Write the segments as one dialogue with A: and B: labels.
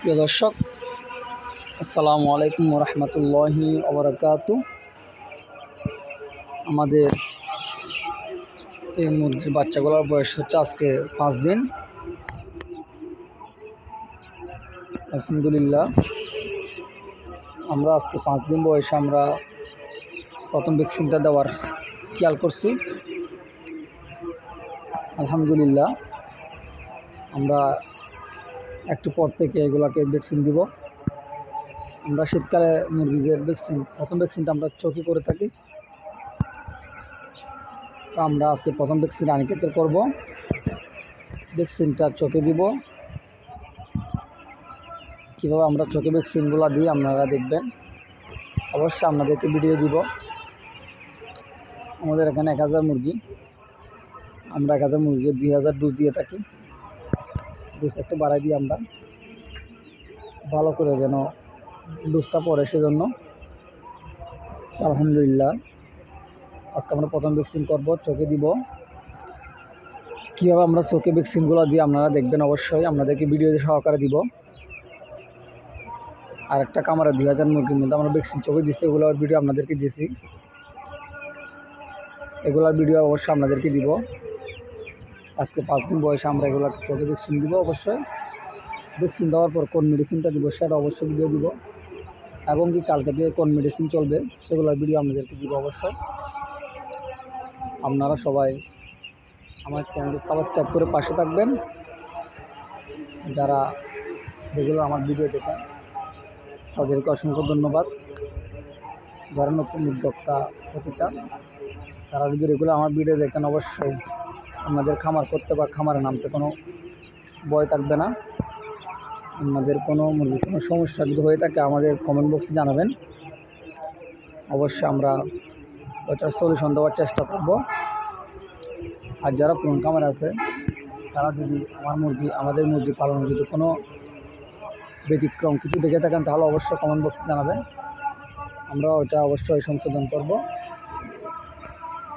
A: প্রিয় দর্শক, আসসালামু আলাইকুম রহমতুল্লাহি ওবরাকাতু। আমাদের এই মুরগির বাচ্চাগুলোর বয়স হচ্ছে আজকে 5 দিন। আলহামদুলিল্লাহ, আমরা আজকে 5 দিন বয়সে আমরা প্রথম ভ্যাকসিনটা দেওয়ার খেয়াল করছি। আলহামদুলিল্লাহ, আমরা একটু পর থেকে এগুলাকে ভ্যাকসিন দিব। আমরা শীতকালে মুরগিদের প্রথম ভ্যাকসিনটা আমরা চোখে করে থাকি। তো আমরা আজকে প্রথম ভ্যাকসিন রানীক্ষেতের করব। ভ্যাকসিনটা চোখে দিব। কীভাবে আমরা চোখে ভ্যাকসিনগুলো দিই আপনারা দেখবেন। অবশ্যই আপনাদেরকে ভিডিও দিব। আমাদের এখানে 1000 মুরগি, আমরা 1000 মুরগি 2000 ডোজ দিয়ে থাকি। ডোজ একটু বাড়াই দিই আমরা, ভালো করে যেন ডোজটা পড়ে, সেজন্য। আলহামদুলিল্লাহ, আজকে আমরা প্রথম ভ্যাকসিন করব, চোখে দিব। কীভাবে আমরা চোখে ভ্যাকসিনগুলো দিই আপনারা দেখবেন। অবশ্যই আপনাদেরকে ভিডিও সহকারে দিব। আর একটা কামারে 2000 মুরগির মধ্যে আমরা ভ্যাকসিন চোখে দিচ্ছি, এগুলোর ভিডিও আপনাদেরকে দিয়েছি। এগুলোর ভিডিও অবশ্যই আপনাদেরকে দিব। আজকে 5 দিন বয়সে আমরা এগুলো চোখে ভ্যাকসিন দিব। অবশ্যই ভ্যাকসিন দেওয়ার পর কোন মেডিসিনটা দিব সেটা অবশ্যই ভিডিও দিব, এবং কি কালকে দিয়ে কোন মেডিসিন চলবে সেগুলোর ভিডিও আপনাদেরকে দিব। অবশ্যই আপনারা সবাই আমার চ্যানেলটি সাবস্ক্রাইব করে পাশে থাকবেন। যারা যেগুলো আমার ভিডিও দেখেন তাদেরকে অসংখ্য ধন্যবাদ। যারা নতুন উদ্যোক্তা হতে চান তারা যদি রেগুলার আমার ভিডিও দেখেন, অবশ্যই আপনাদের খামার করতে বা খামারে নামতে কোনো ভয় থাকবে না। আপনাদের কোনো মুরগির কোনো সমস্যা যদি হয়ে থাকে আমাদের কমেন্ট বক্সে জানাবেন। অবশ্যই আমরা ওটার সলিউশন দেওয়ার চেষ্টা করব। আর যারা পুরনো খামার আছে তারা যদি আমাদের মুরগি পালনে যদি কোনো ব্যতিক্রম কিছু দেখে থাকেন তাহলে অবশ্যই কমেন্ট বক্সে জানাবেন। আমরা ওটা অবশ্যই সংশোধন করব।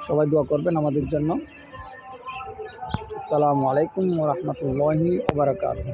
A: সবাই দোয়া করবেন আমাদের জন্য। আসসালামু আলাইকুম ওয়া রাহমাতুল্লাহি ওয়া বারাকাতুহু।